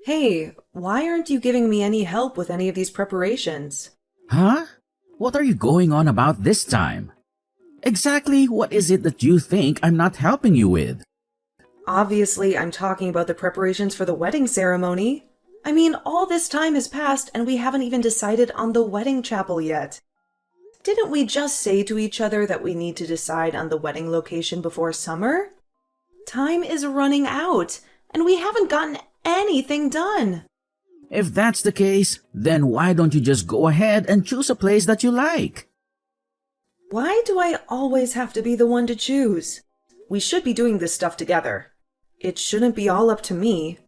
Hey, why aren't you giving me any help with any of these preparations? Huh? What are you going on about this time? Exactly what is it that you think I'm not helping you with? Obviously, I'm talking about the preparations for the wedding ceremony. I mean, all this time has passed and we haven't even decided on the wedding chapel yet. Didn't we just say to each other that we need to decide on the wedding location before summer? Time is running out, and we haven't gotten anything done. If that's the case, then why don't you just go ahead and choose a place that you like? Why do I always have to be the one to choose? We should be doing this stuff together. It shouldn't be all up to me.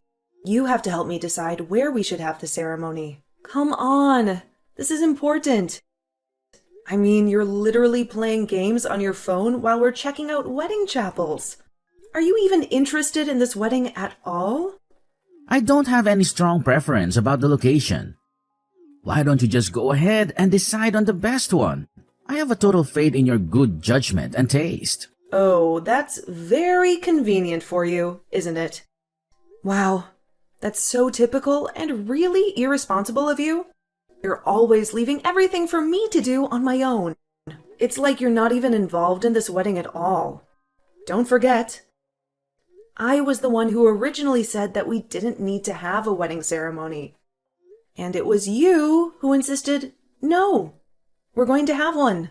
You have to help me decide where we should have the ceremony. Come on, this is important. I mean, you're literally playing games on your phone while we're checking out wedding chapels. Are you even interested in this wedding at all? I don't have any strong preference about the location. Why don't you just go ahead and decide on the best one? I have a total faith in your good judgment and taste. Oh, that's very convenient for you, isn't it? Wow, that's so typical and really irresponsible of you. You're always leaving everything for me to do on my own. It's like you're not even involved in this wedding at all. Don't forget, I was the one who originally said that we didn't need to have a wedding ceremony. And it was you who insisted, no, we're going to have one.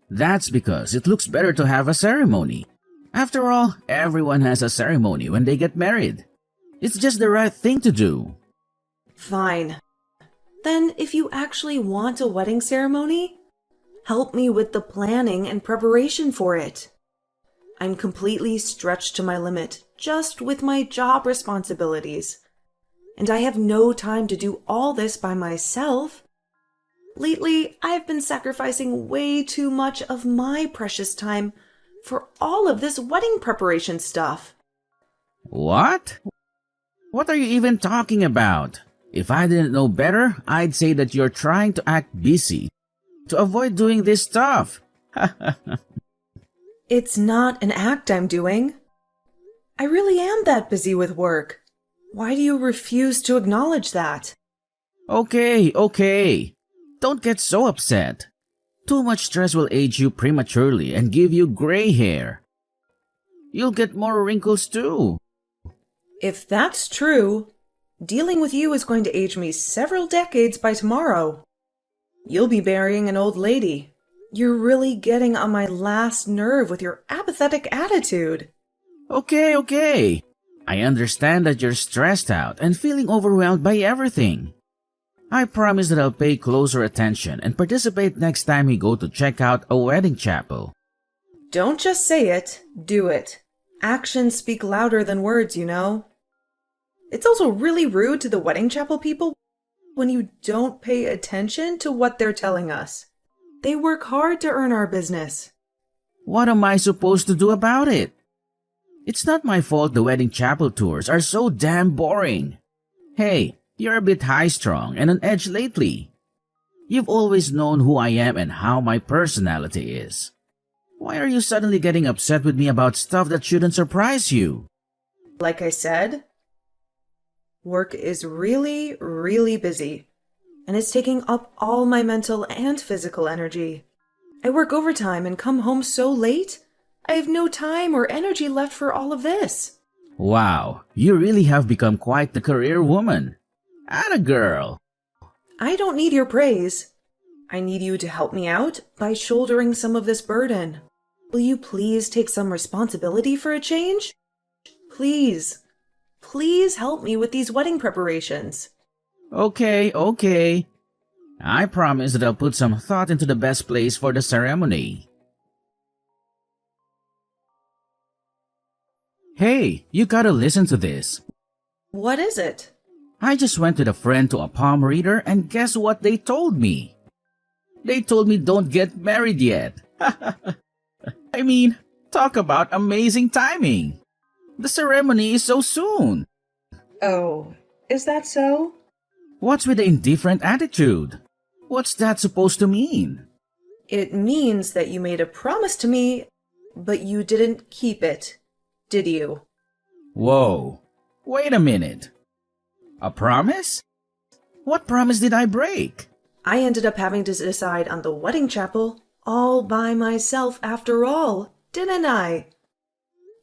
That's because it looks better to have a ceremony. After all, everyone has a ceremony when they get married. It's just the right thing to do. Fine. Then if you actually want a wedding ceremony, help me with the planning and preparation for it. I'm completely stretched to my limit just with my job responsibilities. And I have no time to do all this by myself. Lately, I've been sacrificing way too much of my precious time for all of this wedding preparation stuff. What? What are you even talking about? If I didn't know better, I'd say that you're trying to act busy to avoid doing this stuff. It's not an act I'm doing. I really am that busy with work. Why do you refuse to acknowledge that? Okay. Don't get so upset. Too much stress will age you prematurely and give you gray hair. You'll get more wrinkles too. If that's true, dealing with you is going to age me several decades by tomorrow. You'll be marrying an old lady. You're really getting on my last nerve with your apathetic attitude. Okay. I understand that you're stressed out and feeling overwhelmed by everything. I promise that I'll pay closer attention and participate next time we go to check out a wedding chapel. Don't just say it, do it. Actions speak louder than words, you know. It's also really rude to the wedding chapel people when you don't pay attention to what they're telling us. They work hard to earn our business. What am I supposed to do about it? It's not my fault the wedding chapel tours are so damn boring. Hey, you're a bit high-strung and on edge lately. You've always known who I am and how my personality is. Why are you suddenly getting upset with me about stuff that shouldn't surprise you? Like I said, work is really, really busy, and it's taking up all my mental and physical energy. I work overtime and come home so late, I have no time or energy left for all of this. Wow, you really have become quite the career woman. Atta girl. I don't need your praise. I need you to help me out by shouldering some of this burden. Will you please take some responsibility for a change? Please help me with these wedding preparations. Okay. I promise that I'll put some thought into the best place for the ceremony. Hey, you gotta listen to this. What is it? I just went with a friend to a palm reader and guess what they told me? They told me don't get married yet. I mean, talk about amazing timing. The ceremony is so soon. Oh, is that so? What's with the indifferent attitude? What's that supposed to mean? It means that you made a promise to me, but you didn't keep it, did you? Whoa, wait a minute. A promise? What promise did I break? I ended up having to decide on the wedding chapel all by myself after all, didn't I?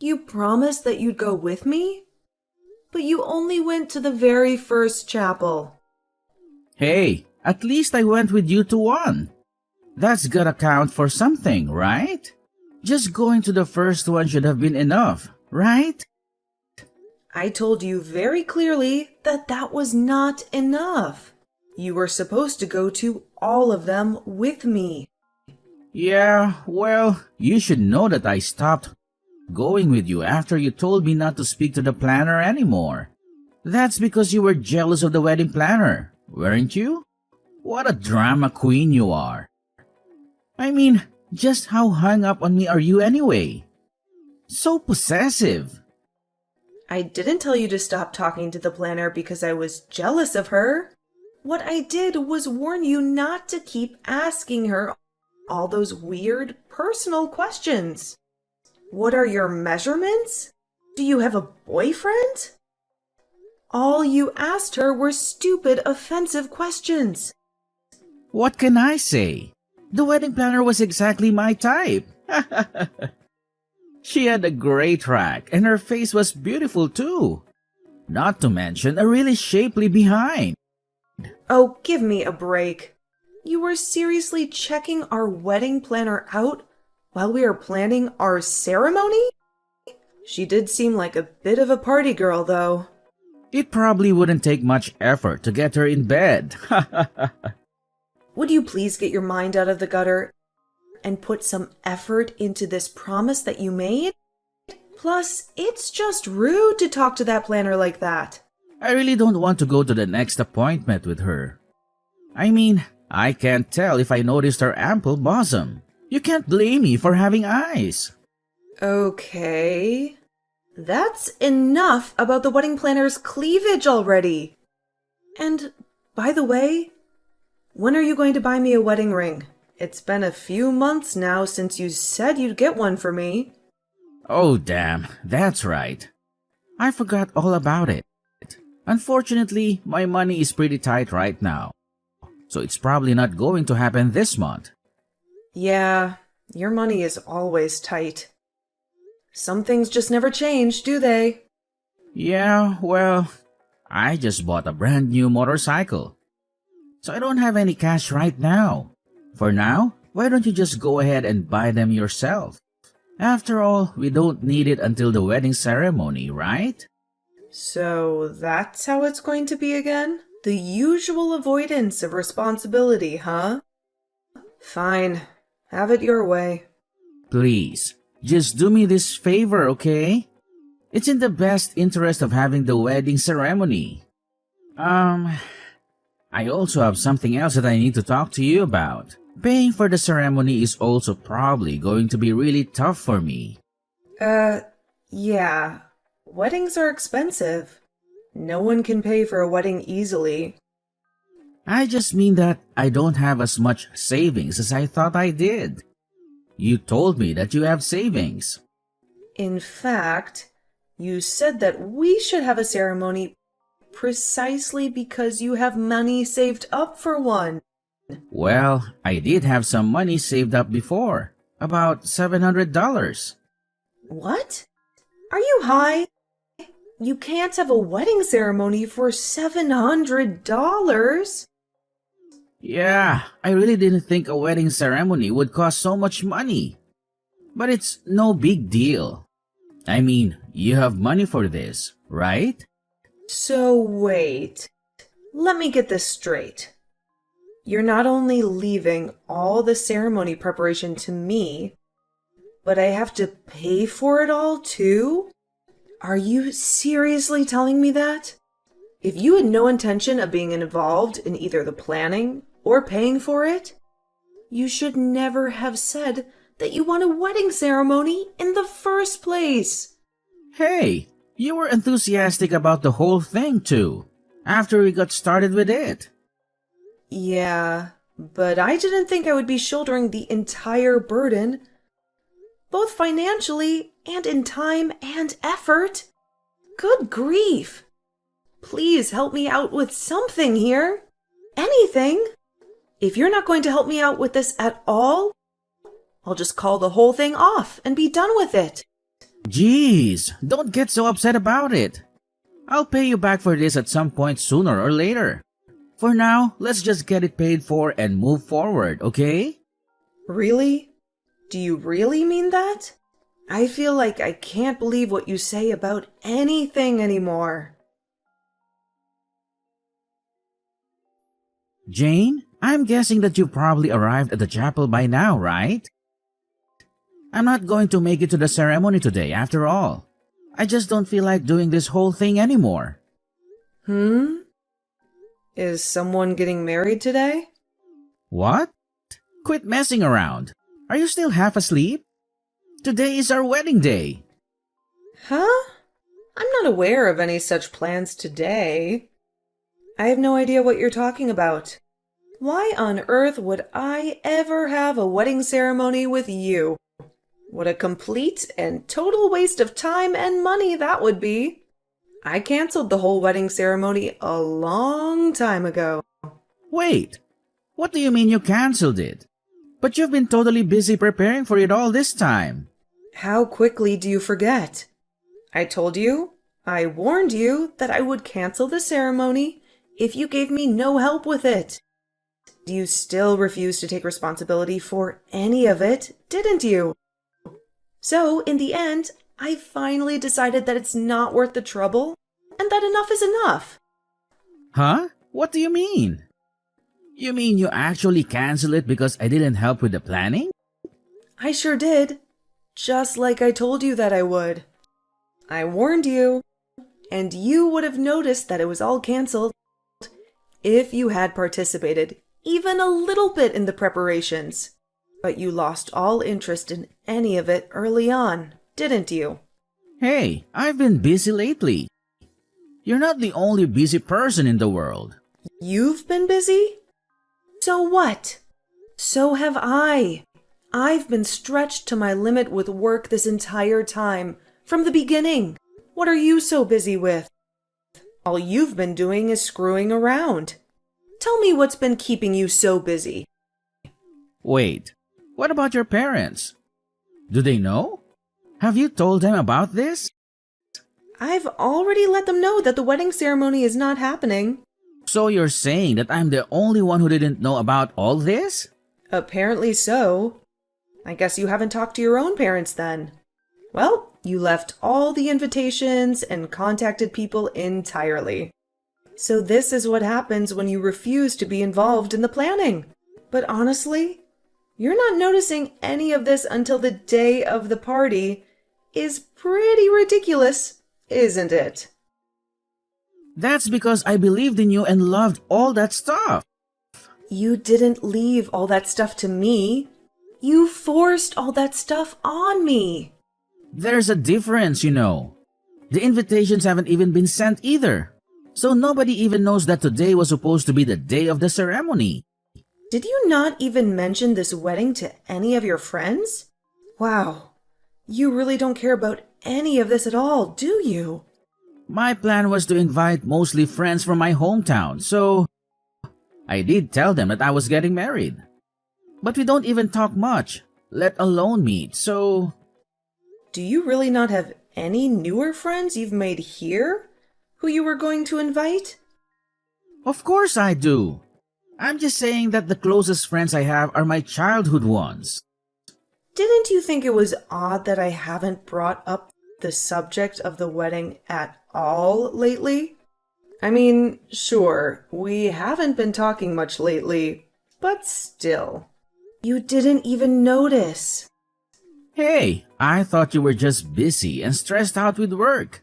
You promised that you'd go with me, but you only went to the very first chapel. Hey, at least I went with you to one. That's gotta count for something, right? Just going to the first one should have been enough, right? I told you very clearly that that was not enough. You were supposed to go to all of them with me. Yeah, well, you should know that I stopped going with you after you told me not to speak to the planner anymore. That's because you were jealous of the wedding planner, weren't you? What a drama queen you are. I mean, just how hung up on me are you anyway? So possessive. I didn't tell you to stop talking to the planner because I was jealous of her. What I did was warn you not to keep asking her all those weird personal questions. What are your measurements? Do you have a boyfriend? All you asked her were stupid, offensive questions. What can I say? The wedding planner was exactly my type. She had a great rack and her face was beautiful too. Not to mention a really shapely behind. Oh, give me a break. You were seriously checking our wedding planner out while we are planning our ceremony? She did seem like a bit of a party girl, though. It probably wouldn't take much effort to get her in bed. Would you please get your mind out of the gutter and put some effort into this promise that you made? Plus, it's just rude to talk to that planner like that. I really don't want to go to the next appointment with her. I mean, I can't tell if I noticed her ample bosom. You can't blame me for having eyes. Okay. That's enough about the wedding planner's cleavage already. And, by the way, when are you going to buy me a wedding ring? It's been a few months now since you said you'd get one for me. Oh, damn, that's right. I forgot all about it. Unfortunately, my money is pretty tight right now, so it's probably not going to happen this month. Yeah, your money is always tight. Some things just never change, do they? Yeah, well, I just bought a brand new motorcycle, so I don't have any cash right now. For now, why don't you just go ahead and buy them yourself? After all, we don't need it until the wedding ceremony, right? So that's how it's going to be again? The usual avoidance of responsibility, huh? Fine. Have it your way. Please, just do me this favor, okay? It's in the best interest of having the wedding ceremony. I also have something else that I need to talk to you about. Paying for the ceremony is also probably going to be really tough for me. Yeah. Weddings are expensive. No one can pay for a wedding easily. I just mean that I don't have as much savings as I thought I did. You told me that you have savings. In fact, you said that we should have a ceremony precisely because you have money saved up for one. Well, I did have some money saved up before. About $700. What? Are you high? You can't have a wedding ceremony for $700. Yeah, I really didn't think a wedding ceremony would cost so much money. But it's no big deal. I mean, you have money for this, right? So wait. Let me get this straight. You're not only leaving all the ceremony preparation to me, but I have to pay for it all too? Are you seriously telling me that? If you had no intention of being involved in either the planning or paying for it, you should never have said that you want a wedding ceremony in the first place. Hey, you were enthusiastic about the whole thing too, after we got started with it. Yeah, but I didn't think I would be shouldering the entire burden, both financially and in time and effort. Good grief! Please help me out with something here. Anything. If you're not going to help me out with this at all, I'll just call the whole thing off and be done with it. Jeez, don't get so upset about it. I'll pay you back for this at some point sooner or later. For now, let's just get it paid for and move forward, okay? Really? Do you really mean that? I feel like I can't believe what you say about anything anymore. Jane, I'm guessing that you probably arrived at the chapel by now, right? I'm not going to make it to the ceremony today after all. I just don't feel like doing this whole thing anymore. Is someone getting married today? What? Quit messing around. Are you still half asleep? Today is our wedding day. Huh? I'm not aware of any such plans today. I have no idea what you're talking about. Why on earth would I ever have a wedding ceremony with you? What a complete and total waste of time and money that would be. I canceled the whole wedding ceremony a long time ago. Wait, what do you mean you canceled it? But you've been totally busy preparing for it all this time. How quickly do you forget? I told you, I warned you that I would cancel the ceremony if you gave me no help with it. You still refused to take responsibility for any of it, didn't you? So, in the end, I finally decided that it's not worth the trouble and that enough is enough. Huh? What do you mean? You mean you actually canceled it because I didn't help with the planning? I sure did. Just like I told you that I would. I warned you, and you would have noticed that it was all canceled if you had participated even a little bit in the preparations. But you lost all interest in any of it early on, didn't you? Hey, I've been busy lately. You're not the only busy person in the world. You've been busy? So what? So have I. I've been stretched to my limit with work this entire time, from the beginning. What are you so busy with? All you've been doing is screwing around. Tell me what's been keeping you so busy. Wait, what about your parents? Do they know? Have you told them about this? I've already let them know that the wedding ceremony is not happening. So you're saying that I'm the only one who didn't know about all this? Apparently so. I guess you haven't talked to your own parents then. Well, you left all the invitations and contacted people entirely. So this is what happens when you refuse to be involved in the planning. But honestly, you're not noticing any of this until the day of the party is pretty ridiculous, isn't it? That's because I believed in you and loved all that stuff. You didn't leave all that stuff to me. You forced all that stuff on me. There's a difference, you know. The invitations haven't even been sent either. So nobody even knows that today was supposed to be the day of the ceremony. Did you not even mention this wedding to any of your friends? Wow, you really don't care about any of this at all, do you? My plan was to invite mostly friends from my hometown, so I did tell them that I was getting married. But we don't even talk much, let alone meet, so... Do you really not have any newer friends you've made here who you were going to invite? Of course I do. I'm just saying that the closest friends I have are my childhood ones. Didn't you think it was odd that I haven't brought up the subject of the wedding at all lately? I mean, sure, we haven't been talking much lately, but still. You didn't even notice. Hey, I thought you were just busy and stressed out with work.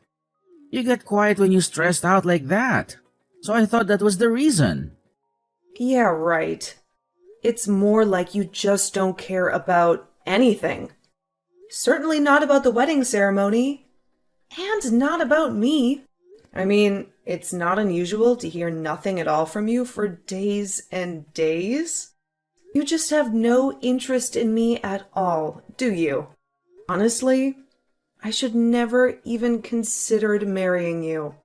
You get quiet when you're stressed out like that. So I thought that was the reason. Yeah, right. It's more like you just don't care about anything. Certainly not about the wedding ceremony. And not about me. I mean, it's not unusual to hear nothing at all from you for days and days. You just have no interest in me at all, do you? Honestly, I should never even considered marrying you.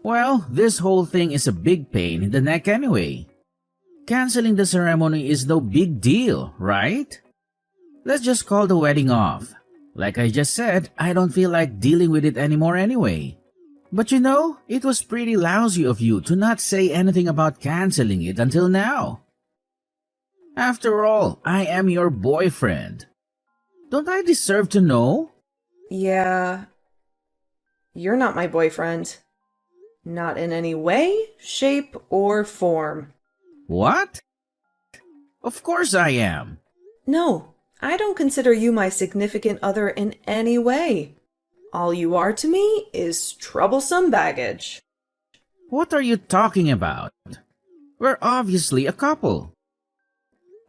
Well, this whole thing is a big pain in the neck anyway. Canceling the ceremony is no big deal, right? Let's just call the wedding off. Like I just said, I don't feel like dealing with it anymore anyway. But you know, it was pretty lousy of you to not say anything about canceling it until now. After all, I am your boyfriend. Don't I deserve to know? Yeah, you're not my boyfriend. Not in any way, shape, or form. What? Of course I am. No, I don't consider you my significant other in any way. All you are to me is troublesome baggage. What are you talking about? We're obviously a couple.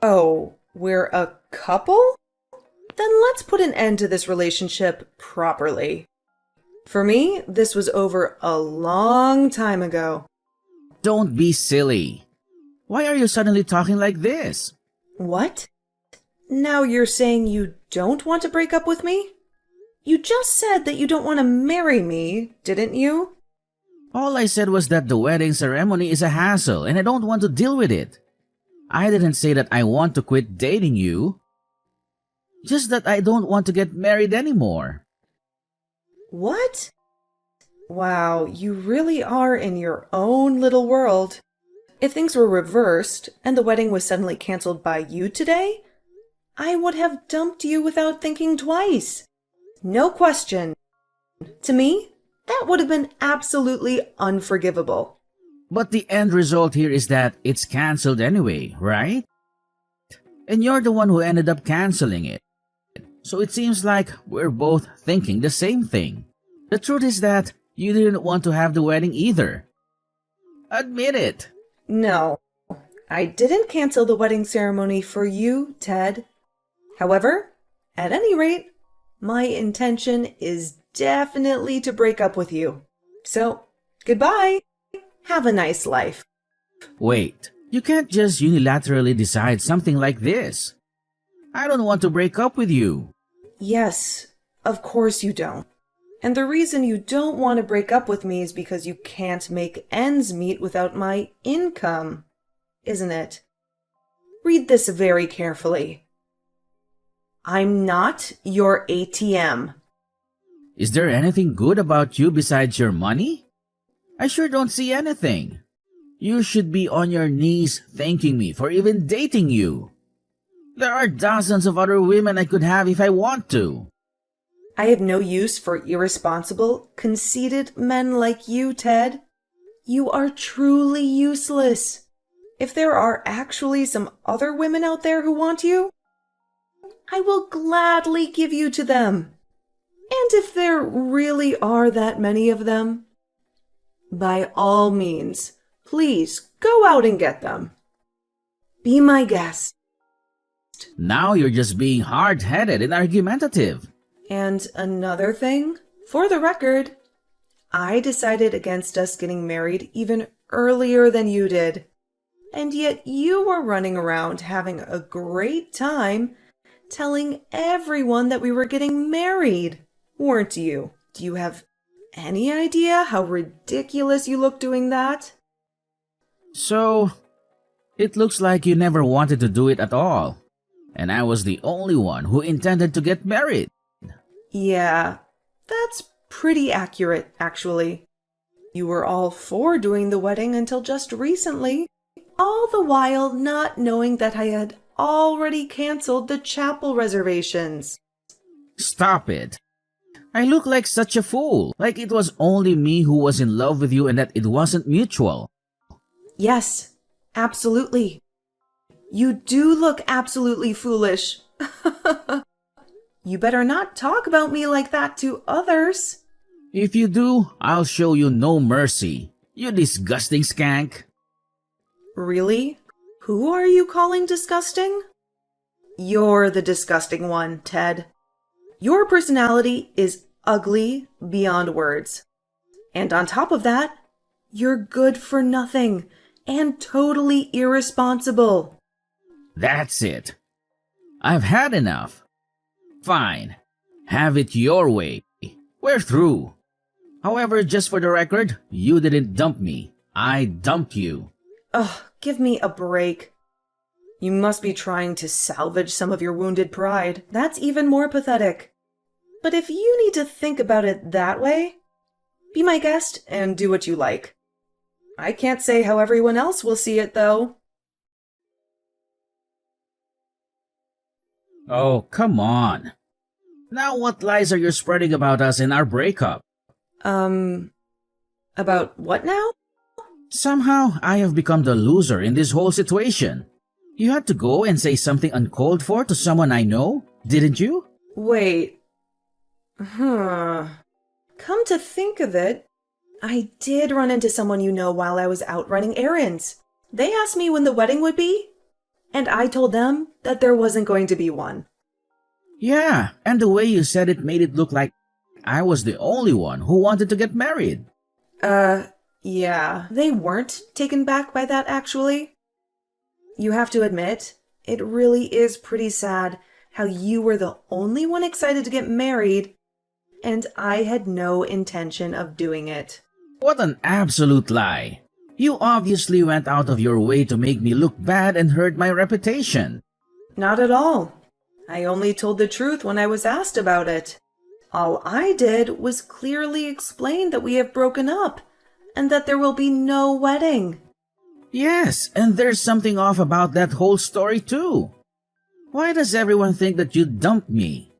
Oh, we're a couple? Then let's put an end to this relationship properly. For me, this was over a long time ago. Don't be silly. Why are you suddenly talking like this? What? Now you're saying you don't want to break up with me? You just said that you don't want to marry me, didn't you? All I said was that the wedding ceremony is a hassle and I don't want to deal with it. I didn't say that I want to quit dating you. Just that I don't want to get married anymore. What? Wow, you really are in your own little world. If things were reversed and the wedding was suddenly canceled by you today, I would have dumped you without thinking twice. No question. To me, that would have been absolutely unforgivable. But the end result here is that it's cancelled anyway, right? And you're the one who ended up cancelling it. So it seems like we're both thinking the same thing. The truth is that you didn't want to have the wedding either. Admit it. No, I didn't cancel the wedding ceremony for you, Ted. However, at any rate, my intention is definitely to break up with you. So, goodbye. Have a nice life. Wait, you can't just unilaterally decide something like this. I don't want to break up with you. Yes, of course you don't. And the reason you don't want to break up with me is because you can't make ends meet without my income, isn't it? Read this very carefully. I'm not your ATM. Is there anything good about you besides your money? I sure don't see anything. You should be on your knees thanking me for even dating you. There are dozens of other women I could have if I want to. I have no use for irresponsible, conceited men like you, Ted. You are truly useless. If there are actually some other women out there who want you, I will gladly give you to them. And if there really are that many of them, by all means, please go out and get them. Be my guest. Now you're just being hard-headed and argumentative. And another thing, for the record, I decided against us getting married even earlier than you did. And yet you were running around having a great time telling everyone that we were getting married, weren't you? Do you have any idea how ridiculous you look doing that? So, it looks like you never wanted to do it at all. And I was the only one who intended to get married. Yeah, that's pretty accurate, actually. You were all for doing the wedding until just recently, all the while not knowing that I had already canceled the chapel reservations. Stop it. I look like such a fool, like it was only me who was in love with you and that it wasn't mutual. Yes, absolutely. You do look absolutely foolish. You better not talk about me like that to others. If you do, I'll show you no mercy, you disgusting skank. Really? Who are you calling disgusting? You're the disgusting one, Ted. Your personality is ugly beyond words. And on top of that, you're good for nothing and totally irresponsible. That's it. I've had enough. Fine. Have it your way. We're through. However, just for the record, you didn't dump me. I dumped you. Ugh, give me a break. You must be trying to salvage some of your wounded pride. That's even more pathetic. But if you need to think about it that way, be my guest and do what you like. I can't say how everyone else will see it, though. Oh, come on. Now what lies are you spreading about us in our breakup? About what now? Somehow, I have become the loser in this whole situation. You had to go and say something uncalled for to someone I know, didn't you? Wait. Come to think of it, I did run into someone you know while I was out running errands. They asked me when the wedding would be, and I told them that there wasn't going to be one. Yeah, and the way you said it made it look like I was the only one who wanted to get married. Yeah, they weren't taken back by that, actually. You have to admit, it really is pretty sad how you were the only one excited to get married, and I had no intention of doing it. What an absolute lie. You obviously went out of your way to make me look bad and hurt my reputation. Not at all. I only told the truth when I was asked about it. All I did was clearly explain that we have broken up, and that there will be no wedding. Yes, and there's something off about that whole story too. Why does everyone think that you dumped me?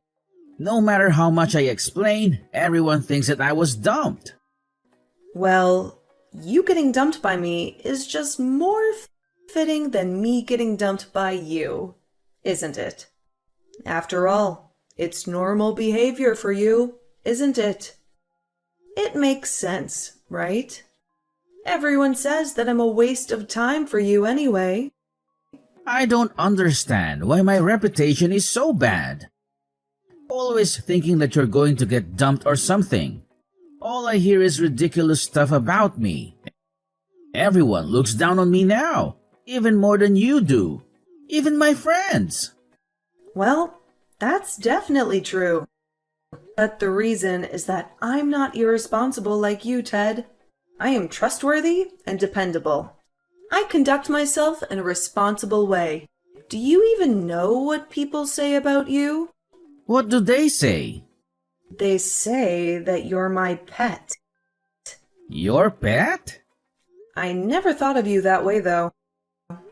No matter how much I explain, everyone thinks that I was dumped. Well, you getting dumped by me is just more fitting than me getting dumped by you, isn't it? After all, it's normal behavior for you, isn't it? It makes sense, right? Everyone says that I'm a waste of time for you anyway. I don't understand why my reputation is so bad. Always thinking that you're going to get dumped or something. All I hear is ridiculous stuff about me. Everyone looks down on me now, even more than you do. Even my friends. Well, that's definitely true. But the reason is that I'm not irresponsible like you, Ted. I am trustworthy and dependable. I conduct myself in a responsible way. Do you even know what people say about you? What do they say? They say that you're my pet. Your pet? I never thought of you that way, though.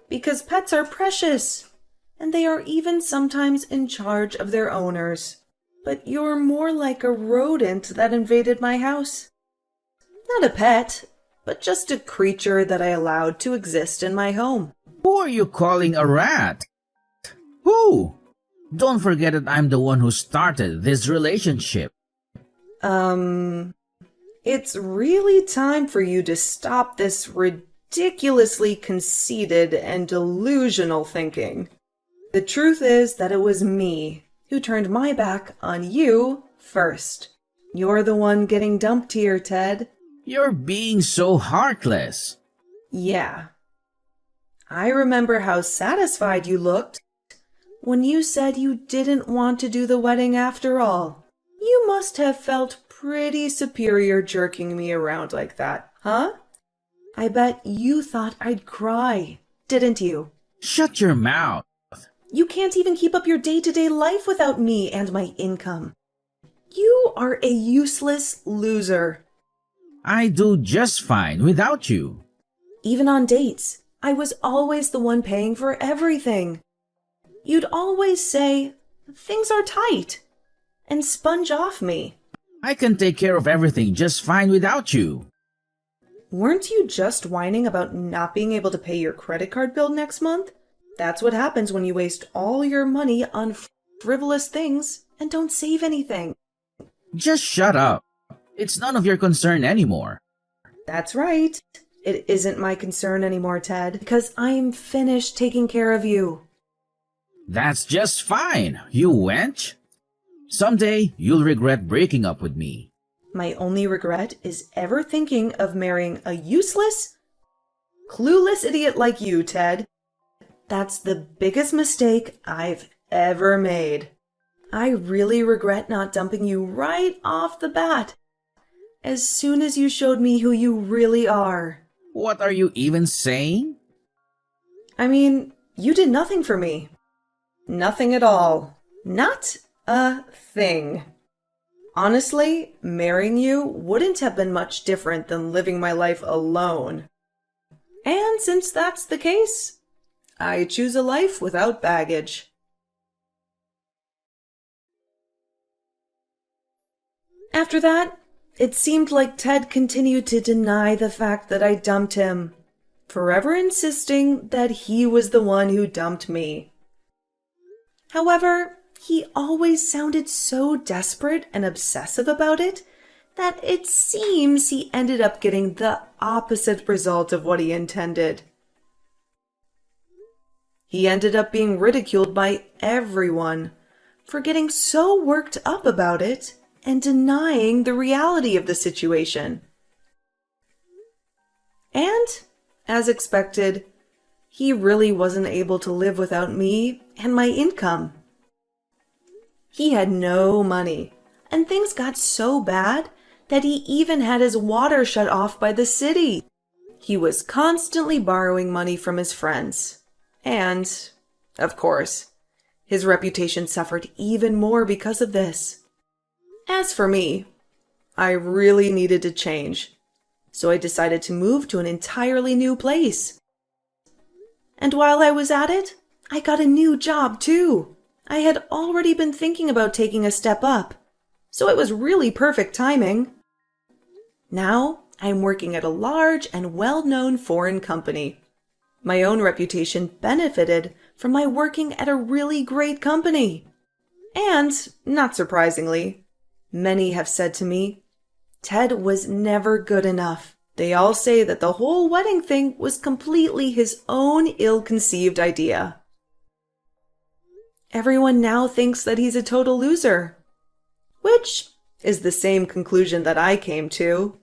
Because pets are precious, and they are even sometimes in charge of their owners. But you're more like a rodent that invaded my house. Not a pet, but just a creature that I allowed to exist in my home. Who are you calling a rat? Who? Don't forget that I'm the one who started this relationship. It's really time for you to stop this ridiculously conceited and delusional thinking. The truth is that it was me who turned my back on you first. You're the one getting dumped here, Ted. You're being so heartless. Yeah. I remember how satisfied you looked when you said you didn't want to do the wedding after all. You must have felt pretty superior jerking me around like that, huh? I bet you thought I'd cry, didn't you? Shut your mouth. You can't even keep up your day-to-day life without me and my income. You are a useless loser. I do just fine without you. Even on dates, I was always the one paying for everything. You'd always say, "Things are tight," and sponge off me. I can take care of everything just fine without you. Weren't you just whining about not being able to pay your credit card bill next month? That's what happens when you waste all your money on frivolous things and don't save anything. Just shut up. It's none of your concern anymore. That's right. It isn't my concern anymore, Ted, because I'm finished taking care of you. That's just fine, you wench. Someday, you'll regret breaking up with me. My only regret is ever thinking of marrying a useless, clueless idiot like you, Ted. That's the biggest mistake I've ever made. I really regret not dumping you right off the bat. as soon as you showed me who you really are. What are you even saying? I mean, you did nothing for me. Nothing at all. Not a thing. Honestly, marrying you wouldn't have been much different than living my life alone. And since that's the case, I choose a life without baggage. After that, it seemed like Ted continued to deny the fact that I dumped him, forever insisting that he was the one who dumped me. However, he always sounded so desperate and obsessive about it that it seems he ended up getting the opposite result of what he intended. He ended up being ridiculed by everyone for getting so worked up about it and denying the reality of the situation. And, as expected, he really wasn't able to live without me and my income. He had no money, and things got so bad that he even had his water shut off by the city. He was constantly borrowing money from his friends. And, of course, his reputation suffered even more because of this. As for me, I really needed to change, so I decided to move to an entirely new place. And while I was at it, I got a new job too. I had already been thinking about taking a step up, so it was really perfect timing. Now, I'm working at a large and well-known foreign company. My own reputation benefited from my working at a really great company. And, not surprisingly, many have said to me, Ted was never good enough. They all say that the whole wedding thing was completely his own ill-conceived idea. Everyone now thinks that he's a total loser, which is the same conclusion that I came to.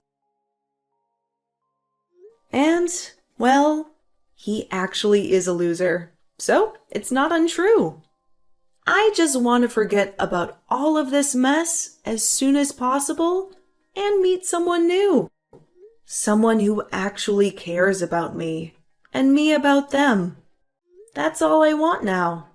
And, well, he actually is a loser, so it's not untrue. I just want to forget about all of this mess as soon as possible and meet someone new. Someone who actually cares about me and me about them. That's all I want now.